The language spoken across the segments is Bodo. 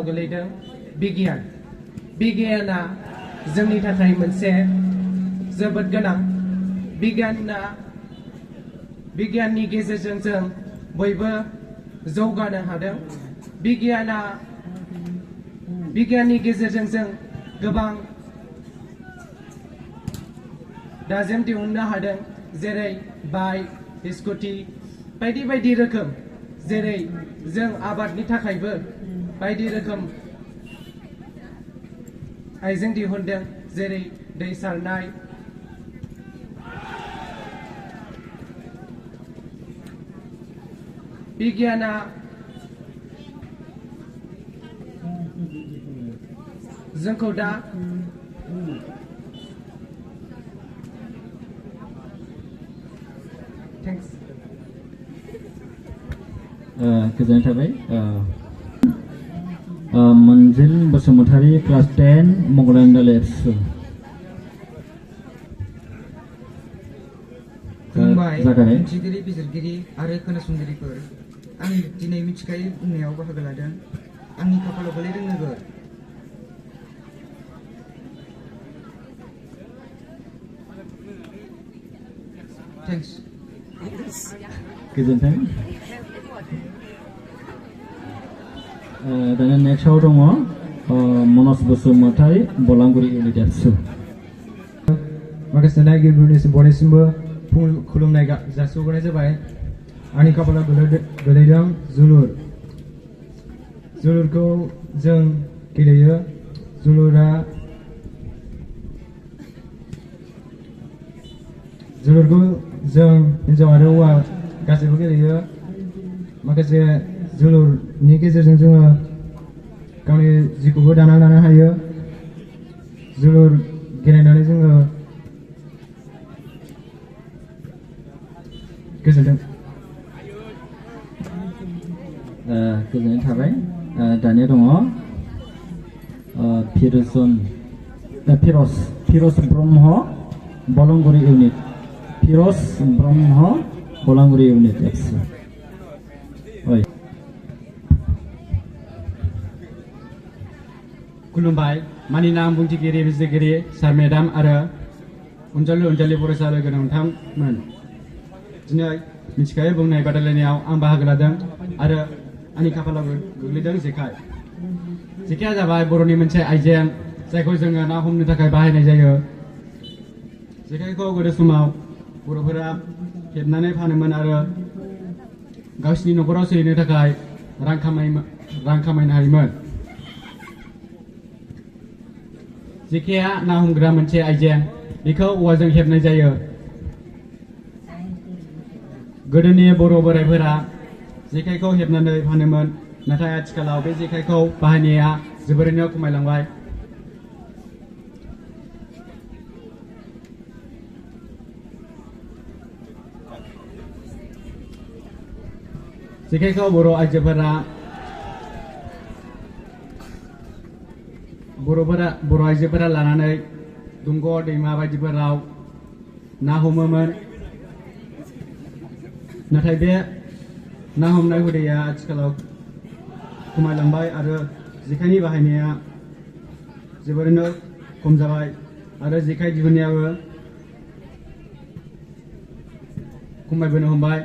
गोलैदों बिगियान बिगियाना जोंनि थाखाय मोनसे जोबोद गोनां बिगियाननि गेजेरजों जों बयबो जौगानो हादों बिगियाननि गेजेरजों जों गोबां दाजेम दिहुननो हादों जेरै बाइक स्कुटि बायदि रोखोम जेरै जों आबादनि थाखायबो बायदि रोखोम आइजें दिहुनदों जेरै दै सारनाय बिगियाना जोंखौ दा गोजोननाय थाबाय मोनजिल बसुमतारी क्लास 10 मंगलांदाल एबसु खुलुमबाय मिथिगिरि बिजिरगिरि आरो खोनासंगिरिफोर आं दिनै मिथिखायै बुंनायाव बाहागो लादों आंनि खाफालाव गोलैदों नोगोर थेंक्स गोजोन्थों दाना नेक्स्टआव दङ मनज बसुमतारी बलांगुरि इउनिट एबसु माखासे नायगिरिफोरनिसिम बयनिसिमबो खुलुमनाय जासिहरनाय जाबाय आंनि खाफालाव गोलैदों जोलुरखौ जों गेलेयो जोलुरखौ जों हिन्जाव आरो हौवा गासैबो गेलेयो माखासे जोलुरनि गेजेरजों जोङो गावनि जिउखौबो दाना लानो हायो जोलुर गेलेनानै जोङो गोजोनथों गोजोननाय थाबाय दानिया दङ फिरज ब्रह्म बलांगुरि इउनिट फिरज ब्रह्म बलांगुरि इउनिट एबसु खुलुमबाय मानिनाम बुंथिगिरि बिजिरगिरि सार मेडाम आरो अनजालि फरायसा लोगो नोंथांमोन दिनै मिथिखायै बुंनाय बादायलायनायाव आं बाहागो लादों आरो आंनि खाफालाव गोग्लैदों जेखाइया जाबाय बर'नि मोनसे आइजें जायखौ जोङो ना हमनो थाखाय बाहायनाय जायो जेखाइखौ गोदो समाव बर'फोरा हेबनानै फानोमोन आरो गावसिनि न'खराव सोलिनो थाखाय रां खामायनो हायोमोन जेखाइया ना हमग्रा मोनसे आइजें बेखौ औवाजों हेबनाय जायो गोदोनि बर' बोराइफोरा जेखाइखौ हेबनानै फानोमोन नाथाय आथिखालाव बे जेखाइखौ बाहायनाया जोबोरैनो खमायलांबाय जेखाइखौ बर' आइजोफोरा लानानै दंग' दैमा बायदिफोराव ना हमोमोन नाथाय बे ना हमनाय हुदाया आथिखालाव खमायलांबाय आरो जेखाइनि बाहायनाया जोबोरैनो खम जाबाय आरो जेखाइ दिहुननायाबो खमायबोनो हमबाय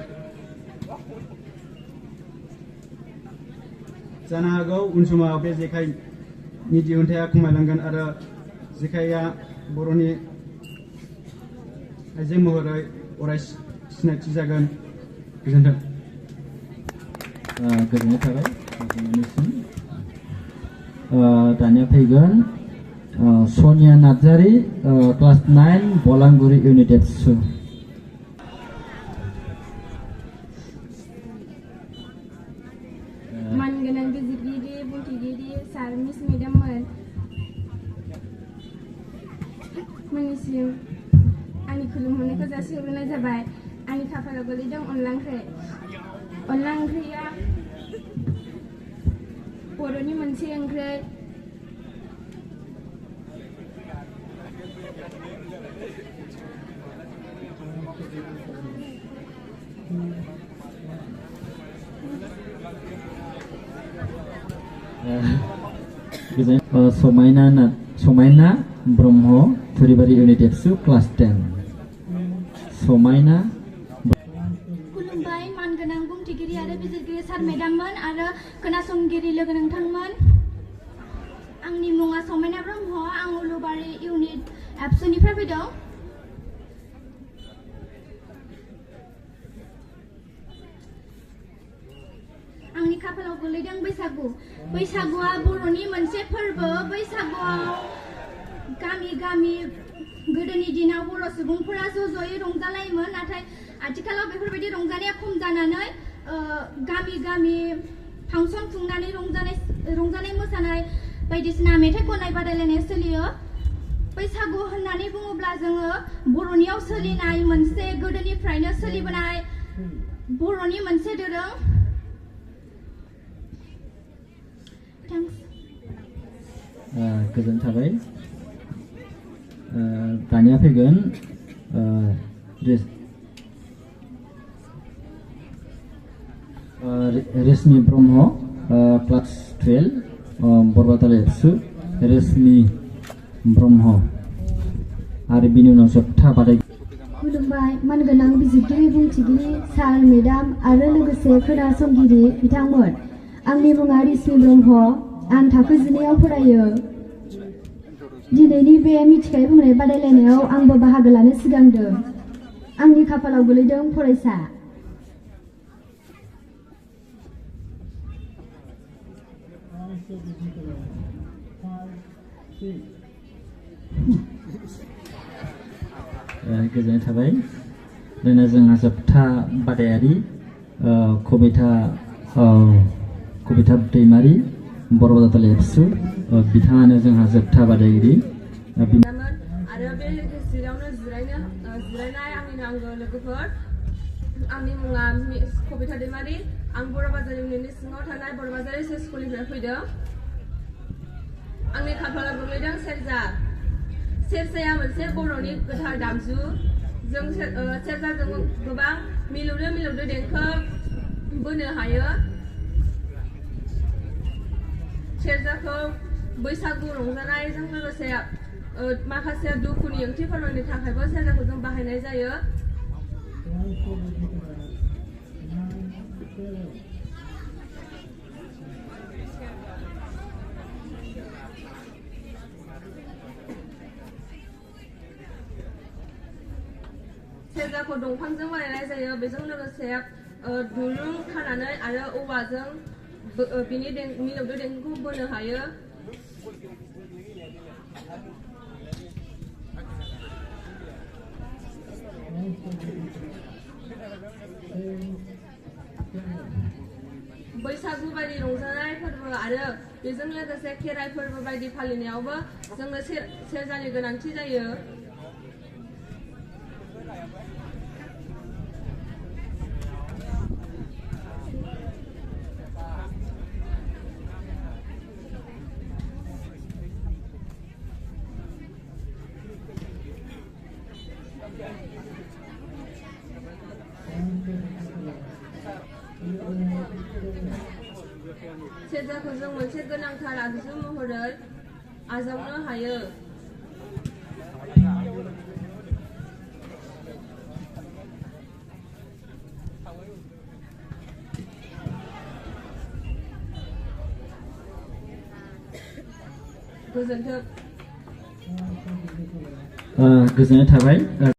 जानो हागौ उन समाव बे जेखाइनि दिहुनथाया खमायलांगोन आरो जेखाइया बर'नि आइजें महरै अराय सिनायथि जागोन गोजोन्थों गोजोननाय थाबाय नोंथांमोननिसिम दानिया फैगोन सनिया नार्जारी क्लास 9 बलांगुरि इउनिट एबसु मानगोनां बिजिरगिरि बुंथिगिरि सार मिस मेडाममोन मोननिसिम आंनि खुलुमहरनायखौ जासिहरनाय जाबाय आंनि खाफालाव गोलैदों अनला ओंख्रिया बर'नि मोनसे ओंख्रि समायना ब्रह्म थुरिबारि इउनिट एबसु क्लास 10 समायना खुलुमबाय मानगोनां बुंथिगिरि आरो बिजिरगिरि सार मेडाममोन आरो खोनासंगिरि लोगो नोंथांमोन आंनि मुङा समायना ब्रह्म आं उलुबारि इउनिट एबसुनिफ्राय फैदों आंनि खाफालाव गोलैदों बैसागुआ बर'नि मोनसे फोरबो बैसागुआव गामि गामि गोदोनि दिनाव बर' सुबुंफोरा ज'ज'यै रंजालायोमोन नाथाय आथिखालाव बेफोरबायदि रंजानाया खम जानानै गामि गामि फांसन खुंनानै रंजानाय मोसानाय बायदिसिना मेथाइ खननाय बादायलायनाय सोलियो बैसागु होननानै बुङोब्ला जोङो बर'नियाव सोलिनाय मोनसे गोदोनिफ्रायनो सोलिबोनाय बर'नि मोनसे दोरों गोजोन थाबाय दानिया फैगोन रेशमि ब्रह्म क्लास 12 बरबादाल एबसु रेशमि ब्रह्म आरो बिनि उनाव जोबथा बादाय खुलुमबाय मानगोनां बिजिरगिरि बुंथिगिरि सार मेडाम आरो लोगोसे खोनासंगिरि बिथांमोन आंनि मुङा रेशमि ब्रह्म आं थाखो 9आव फरायो दिनैनि बे मिथिखायै बुंनाय बादायलायनायाव आंबो बाहागो लानो सिगांदों आंनि खाफालाव गोलैदों फरायसा गोजोननाय थाबाय दिनै जोंहा जोबथा बादायारि कबिता दैमारि बरबादाल एबसु बिथाङानो जोंहा जोबथा बादायगिरि आरो बे गेजेरावनो जिरायनाय आंनिनो आंगो लोगोफोर आंनि मुङा कबिता दैमारि आं बरबाजार इउनिटनि सिङाव थानाय बरबाजार एस स्कुलनिफ्राय फैदों आंनि खाफालाव गोग्लैदों सेरजाया मोनसे बर'नि गोथार दामजु जों सेरजाजों गोबां मिलौदो देंखो बोनो हायो सेरजाखौ बैसागु रंजानायजों लोगोसे माखासे दुखुनि ओंथि फोरमायनो थाखायबो सेरजाखौ जों बाहायनाय जायो सेरजाखौ दंफांजों बानायनाय जायो बेजों लोगोसे दुरुं खानानै आरो औवाजों बिनि मिलौदो देंखोखौ बोनो हायो बैसागु बायदि रंजानाय फोरबो आरो बेजों लोगोसे खेराइ फोरबो बायदि फालिनायावबो जोंनो सेरजानि गोनांथि जायो सेरजाखौ जों मोनसे गोनांथार आगजु महरै आजावनो हायो गोजोन्थों गोजोननाय थाबाय